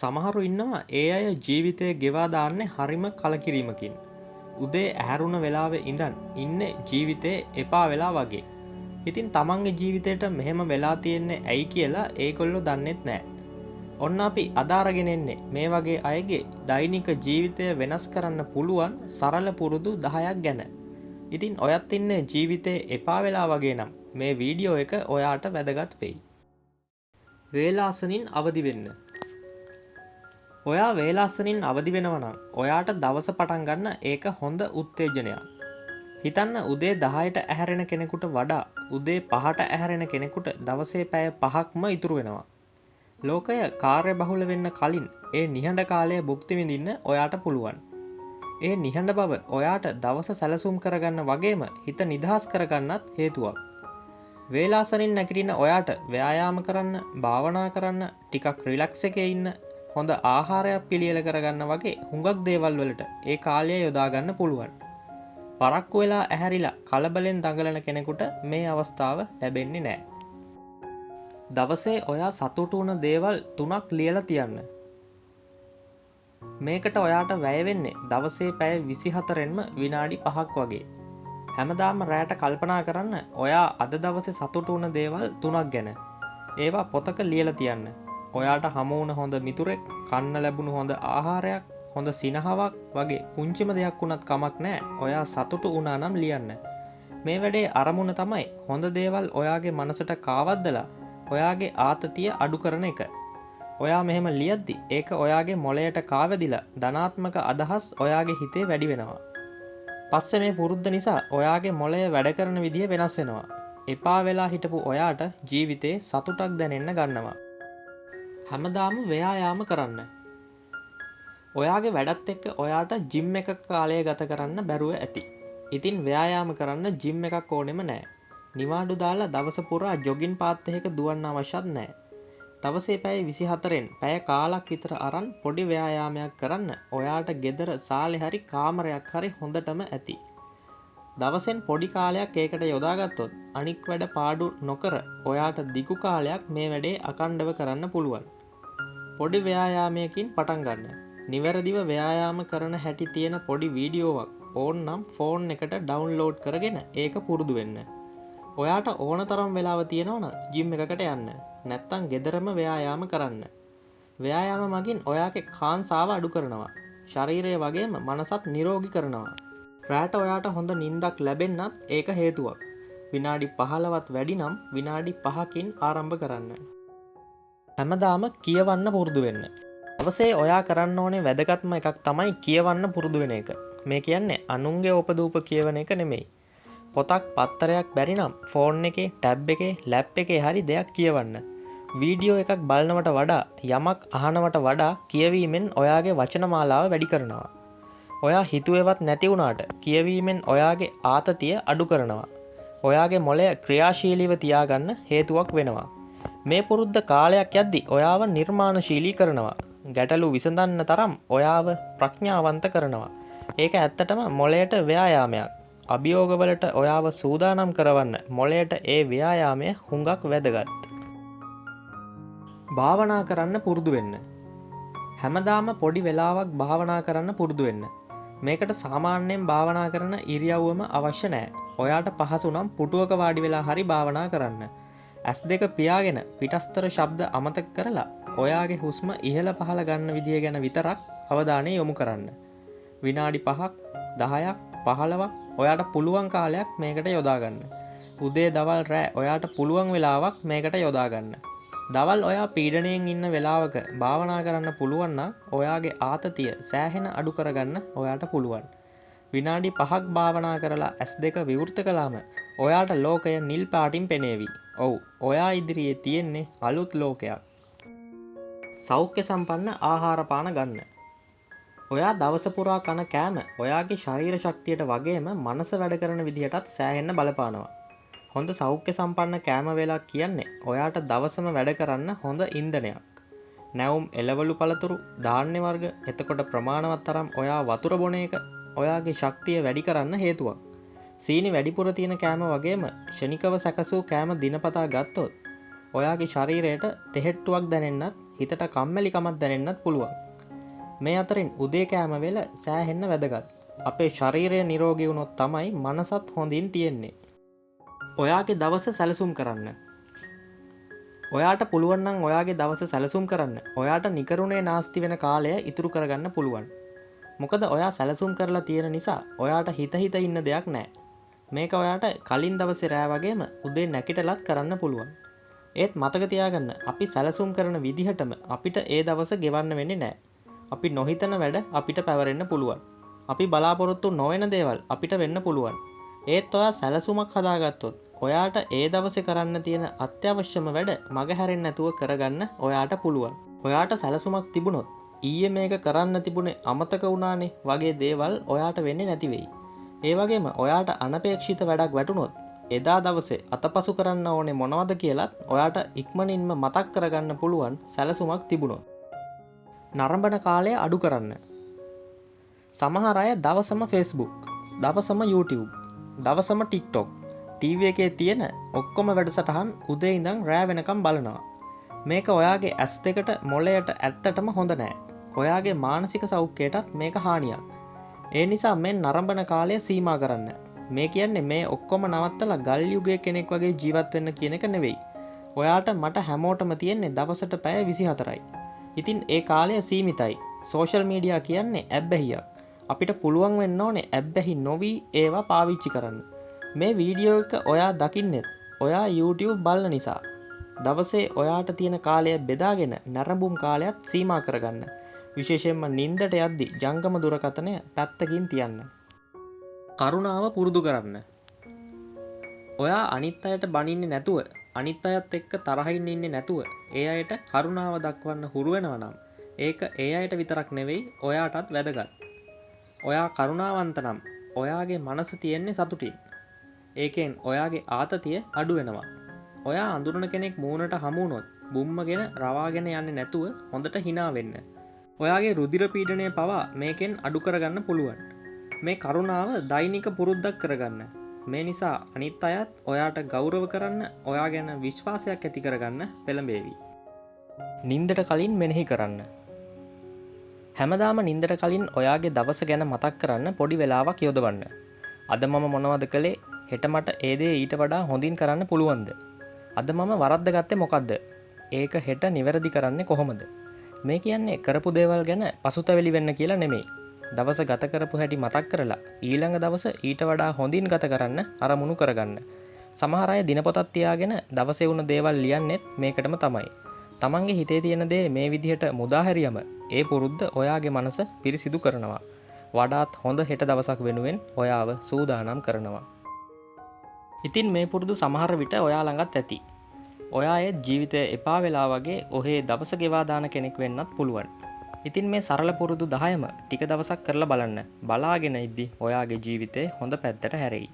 සමහරු ඉන්නවා ඒ අය ජීවිතය ගෙවා දාන්නේ හරිම කලකිරීමකින්. උදේ ඇහැරුණ වෙලාවේ ඉඳන් ඉන්නේ ජීවිතේ එපා වෙලා වගේ. ඉතින් තමන්ගේ ජීවිතයට මෙහෙම වෙලා තියෙන්නේ ඇයි කියලා ඒගොල්ලෝ දන්නෙත් නෑ. ඔන්න අපි අදාරගෙන එන්නේ මේ වගේ අයගේ දෛනික ජීවිතය වෙනස් කරන්න පුළුවන් සරල පුරුදු 10ක් ගැන. ඉතින් ඔයත් ඉන්නේ ජීවිතේ එපා වෙලා වගේ නම් මේ වීඩියෝ එක ඔයාට වැදගත් වෙයි. වේලාසනින් අවදි වෙන්න. ඔයා වේලාසනින් අවදි වෙනවා නම් ඔයාට දවස පටන් ගන්න ඒක හොඳ උත්තේජනයක්. හිතන්න උදේ 10ට ඇහැරෙන කෙනෙකුට වඩා උදේ 5ට ඇහැරෙන කෙනෙකුට දවසේ පැය 5ක්ම ඉතුරු වෙනවා. ලෝකය කාර්යබහුල වෙන්න කලින් ඒ නිහඬ කාලය භුක්ති විඳින්න ඔයාට පුළුවන්. ඒ නිහඬ බව ඔයාට දවස සැලසුම් කරගන්න වගේම හිත නිදහස් කරගන්නත් හේතුවක්. වේලාසනින් නැගිටින ඔයාට ව්‍යායාම කරන්න, භාවනා කරන්න, ටිකක් රිලැක්ස් එකේ ඉන්න, හොඳ ආහාරයක් පිළියෙල කරගන්න වගේ හුඟක් දේවල් වලට ඒ කාලය යොදා ගන්න පුළුවන්. පරක්කු වෙලා ඇහැරිලා කලබලෙන් දඟලන කෙනෙකුට මේ අවස්ථාව ලැබෙන්නේ නැහැ. දවසේ ඔයා සතුටු වුණ දේවල් 3ක් ලියලා තියන්න. මේකට ඔයාට වැය වෙන්නේ දවසේ පැය 24න්ම විනාඩි 5ක් වගේ. හැමදාම රැට කල්පනා කරන්න ඔයා අද දවසේ සතුටු වුණ දේවල් 3ක් ගැන. ඒවා පොතක ලියලා තියන්න. ඔයාට හමු වුණ හොඳ මිතුරෙක්, කන්න ලැබුණු හොඳ ආහාරයක්, හොඳ සිනහවක් වගේ පුංචිම දෙයක් වුණත් කමක් නැහැ. ඔයා සතුටු වුණා නම් ලියන්න. මේ වැඩේ අරමුණ තමයි හොඳ දේවල් ඔයාගේ මනසට කාවද්දලා ඔයාගේ ආතතිය අඩු කරන එක. ඔයා මෙහෙම ලියද්දි ඒක ඔයාගේ මොළයට කාවැදිලා ධනාත්මක අදහස් ඔයාගේ හිතේ වැඩි වෙනවා. පස්සේ මේ පුරුද්ද නිසා ඔයාගේ මොළය වැඩ කරන විදිය වෙනස් වෙනවා. එපා වෙලා හිටපු ඔයාට ජීවිතේ සතුටක් දැනෙන්න ගන්නවා. හැමදාම ව්‍යායාම කරන්න. ඔයාගේ වැඩත් එක්ක ඔයාට ජිම් එකක කාලය ගත කරන්න බැරුව ඇති. ඉතින් ව්‍යායාම කරන්න ජිම් එකක් ඕනෙම නැහැ. නිවාඩු දාලා දවස පුරා ජොගින් පාත් එකක දුවන්න අවශ්‍යත් නැහැ. දවසේ පැය 24න් පැය කාලක් විතර අරන් පොඩි ව්‍යායාමයක් කරන්න ඔයාට ගෙදර සාලේ හරි කාමරයක් හරි හොඳටම ඇති. දවසෙන් පොඩි කාලයක් ඒකට යොදාගත්තොත් අනික් වැඩ පාඩු නොකර ඔයාට දිගු කාලයක් මේ වැඩේ අකණ්ඩව කරන්න පුළුවන්. පොඩි ව්‍යායාමයකින් පටන් ගන්න. නිවැරදිව ව්‍යායාම කරන හැටි තියෙන පොඩි වීඩියෝවක් ඕන්නම් ෆෝන් එකට ඩවුන්ලෝඩ් කරගෙන ඒක පුරුදු වෙන්න. ඔයාට ඕන තරම් වෙලාව තියෙනවා නම් ජිම් එකකට යන්න. නැත්තම් ගෙදරම ව්‍යායාම කරන්න. ව්‍යායාම මගින් ඔයාගේ කාන්සාව අඩු කරනවා. ශරීරය වගේම මනසත් නිරෝගී කරනවා. රැට ඔයාට හොඳ නිින්දක් ලැබෙන්නත් ඒක හේතුවක්. විනාඩි 15වත් වැඩි නම් විනාඩි 5කින් ආරම්භ කරන්න. හැමදාම කියවන්න පුරුදු වෙන්න. දවසේ ඔයා කරන්න ඕනේ වැදගත්ම එකක් තමයි කියවන්න පුරුදු වෙන එක. මේ කියන්නේ අනුන්ගේ උපදූප කියවන එක නෙමෙයි. පොතක් පත්තරයක් බැරි නම් ෆෝන් එකේ, ටැබ් එකේ, ලැප් එකේ හරි දෙයක් කියවන්න. වීඩියෝ එකක් බලනවට වඩා යමක් අහනවට වඩා කියවීමෙන් ඔයාගේ වචන මාලාව වැඩි කරනවා. ඔයා හිතුවේවත් නැති වුණාට කියවීමෙන් ඔයාගේ ආතතිය අඩු කරනවා. ඔයාගේ මොළය ක්‍රියාශීලීව තියාගන්න හේතුවක් වෙනවා. මේ පුරුද්ද කාලයක් යද්දි ඔයාව නිර්මාණශීලී කරනවා. ගැටලු විසඳන්න තරම් ඔයාව ප්‍රඥාවන්ත කරනවා. ඒක ඇත්තටම මොළයට ව්‍යායාමයක්. අභියෝගවලට ඔයාව සූදානම් කරවන්න මොළයට ඒ ව්‍යායාමය හුඟක් වැදගත්. භාවනා කරන්න පුරුදු වෙන්න. හැමදාම පොඩි වෙලාවක් භාවනා කරන්න පුරුදු වෙන්න. මේකට සාමාන්‍යයෙන් භාවනා කරන ඉරියව්වම අවශ්‍ය නැහැ. ඔයාට පහසු නම් පුටුවක වාඩි වෙලා හරි භාවනා කරන්න. S2 පියාගෙන පිටස්තර ශබ්ද අමතක කරලා ඔයාගේ හුස්ම ඉහළ පහළ ගන්න විදිය ගැන විතරක් අවධානය යොමු කරන්න. විනාඩි 5ක් 10ක් 15ක් ඔයාට පුළුවන් කාලයක් මේකට යොදා ගන්න. උදේ දවල් රෑ ඔයාට පුළුවන් වෙලාවක් මේකට යොදා ගන්න. දවල් ඔයා පීඩණයෙන් ඉන්න වෙලාවක භාවනා කරන්න පුළුවන් නම් ඔයාගේ ආතතිය සෑහෙන අඩු කරගන්න ඔයාට පුළුවන්. විනාඩි 5ක් භාවනා කරලා S2 විවෘත කළාම ඔයාට ලෝකය නිල් පාටින් පෙනේවි. ඔව්, ඔයා ඉදිරියේ තියෙන්නේ අලුත් ලෝකයක්. සෞඛ්‍ය සම්පන්න ආහාර පාන ගන්න. ඔයා දවස පුරා කන කෑම ඔයාගේ ශරීර ශක්තියට වගේම මනස වැඩ කරන විදිහටත් සෑහෙන්න බලපානවා. හොඳ සෞඛ්‍ය සම්පන්න කෑම වේලක් කියන්නේ ඔයාට දවසම වැඩ කරන්න හොඳ ඉන්ධනයක්. නැවුම්, එළවලු පළතුරු, ධාන්‍ය වර්ග, එතකොට ප්‍රමාණවත් තරම් ඔයා වතුර බොන එක ඔයාගේ ශක්තිය වැඩි කරන්න හේතුවක්. සීනි වැඩිපුර තියෙන කෑම වගේම ක්ෂණිකව සැකසූ කෑම දිනපතා ගත්තොත් ඔයාගේ ශරීරයට තෙහෙට්ටුවක් දැනෙන්නත් හිතට කම්මැලිකමක් දැනෙන්නත් පුළුවන්. මේ අතරින් උදේ කෑම වෙල සෑහෙන්න වැදගත්. අපේ ශරීරය නිරෝගී වුණොත් තමයි මනසත් හොඳින් තියෙන්නේ. ඔයාගේ දවස සැලසුම් කරන්න. ඔයාට පුළුවන් නම් ඔයාගේ දවස සැලසුම් කරන්න. ඔයාට නිකරුණේ නාස්ති වෙන කාලය ඉතුරු කරගන්න පුළුවන්. මොකද ඔයා සැලසුම් කරලා තියෙන නිසා ඔයාට හිත ඉන්න දෙයක් නැහැ. මේක ඔයාට කලින් දවසේ රෑ වගේම උදේ නැගිටලත් කරන්න පුළුවන්. ඒත් මතක තියාගන්න අපි සැලසුම් කරන විදිහටම අපිට ඒ දවස ගෙවන්න වෙන්නේ නැහැ. අපි නොහිතන වැඩ අපිට පැවරෙන්න පුළුවන්. අපි බලාපොරොත්තු නොවන දේවල් අපිට වෙන්න පුළුවන්. ඒත් ඔයා සැලසුමක් හදාගත්තොත් ඔයාට ඒ දවසේ කරන්න තියෙන අත්‍යවශ්‍යම වැඩ මගහැරෙන්නේ නැතුව කරගන්න ඔයාට පුළුවන්. ඔයාට සැලසුමක් තිබුණොත් ඊයේ මේක කරන්න තිබුණේ අමතක වුණානේ වගේ දේවල් ඔයාට වෙන්නේ නැති වෙයි. ඒ වගේම ඔයාට අනපේක්ෂිත වැඩක් වැටුණොත් එදා දවසේ අතපසු කරන්න ඕනේ මොනවද කියලත් ඔයාට ඉක්මනින්ම මතක් කරගන්න පුළුවන් සැලසුමක් තිබුණොත්. නරඹන කාලය අඩු කරන්න. සමහර අය දවසම Facebook, දවසම YouTube, දවසම TikTok, TV එකේ තියෙන ඔක්කොම වැඩසටහන් උදේ ඉඳන් රෑ වෙනකම් බලනවා. මේක ඔයාගේ ඇස් දෙකට මොළයට ඇත්තටම හොඳ නෑ. ඔයාගේ මානසික සෞඛ්‍යයටත් මේක හානියක්. ඒ නිසා මේ නරඹන කාලය සීමා කරන්න. මේ කියන්නේ මේ ඔක්කොම නවත්තලා ගල් යුගයේ කෙනෙක් වගේ ජීවත් වෙන්න කියන එක නෙවෙයි. ඔයාට මට හැමෝටම තියෙන්නේ දවසට පැය 24යි. ඉතින් ඒ කාලය සීමිතයි. සෝෂල් මීඩියා කියන්නේ ඇබ්බැහියක්. අපිට පුළුවන් වෙන්න ඕනේ ඇබ්බැහි නොවි ඒවා පාවිච්චි කරන්න. මේ වීඩියෝ එක ඔයා දකින්නෙත් ඔයා YouTube බලන නිසා. දවසේ ඔයාට තියෙන කාලය බෙදාගෙන නැරඹුම් කාලයත් සීමා කරගන්න. විශේෂයෙන්ම නිින්දට යද්දි ජංගම දුරකථනය පැත්තකින් තියන්න. කරුණාව පුරුදු කරන්න. ඔයා අනිත් අයට බනින්නේ නැතුව, අනිත් අයත් එක්ක තරහින් ඉන්නේ නැතුව ඒ අයට කරුණාව දක්වන්න හුරු වෙනවා නම් ඒක ඒ අයට විතරක් නෙවෙයි ඔයාටත් වැදගත්. ඔයා කරුණාවන්ත නම් ඔයාගේ මනස තියෙන්නේ සතුටින්. ඒකෙන් ඔයාගේ ආතතිය අඩු වෙනවා. ඔයා අඳුරන කෙනෙක් මූණට හමු වුණොත් බුම්මගෙන රවාගෙන යන්නේ නැතුව හොඳට hina වෙන්න. ඔයාගේ රුධිර පීඩනය පවා මේකෙන් අඩු කරගන්න පුළුවන්. මේ කරුණාව දෛනික පුරුද්දක් කරගන්න. මේ නිසා අනිත් අයත් ඔයාට ගෞරව කරන්න, ඔයා ගැන විශ්වාසයක් ඇති කරගන්න පෙළඹේවි. නින්දට කලින් මෙනෙහි කරන්න. හැමදාම නින්දට කලින් ඔයාගේ දවස ගැන මතක් කරන්න පොඩි වෙලාවක් යොදවන්න. අද මම මොනවද කළේ? හෙට මට ඒ දේ ඊට වඩා හොඳින් කරන්න පුළුවන්ද? අද මම වරද්දගත්තේ මොකද්ද? ඒක හෙට නිවැරදි කරන්නේ කොහොමද? මේ කියන්නේ කරපු දේවල් ගැන පසුතැවිලි වෙන්න කියලා නෙමෙයි. දවස ගත කරපු හැටි මතක් කරලා ඊළඟ දවස ඊට වඩා හොඳින් ගත කරන්න අරමුණු කරගන්න. සමහර අය දිනපොතක් තියාගෙන දවසේ වුණ දේවල් ලියන්නෙත් මේකටම තමයි. තමන්ගේ හිතේ තියෙන දේ මේ විදිහට මුදා හැරියම ඒ පුරුද්ද ඔයාගේ මනස පිරිසිදු කරනවා. වඩාත් හොඳ හෙට දවසක් වෙනුවෙන් ඔයාව සූදානම් කරනවා. ඉතින් මේ පුරුදු සමහර විට ඔයා ළඟත් ඇති. ඔයා ඒ ජීවිතය එපා වෙලා වගේ ඔහේ දවස ගෙවා දාන කෙනෙක් වෙන්නත් පුළුවන්. ඉතින් මේ සරල පුරුදු 10ම ටික දවසක් කරලා බලන්න. බලාගෙන ඉද්දි ඔයාගේ ජීවිතේ හොඳ පැත්තට හැරෙයි.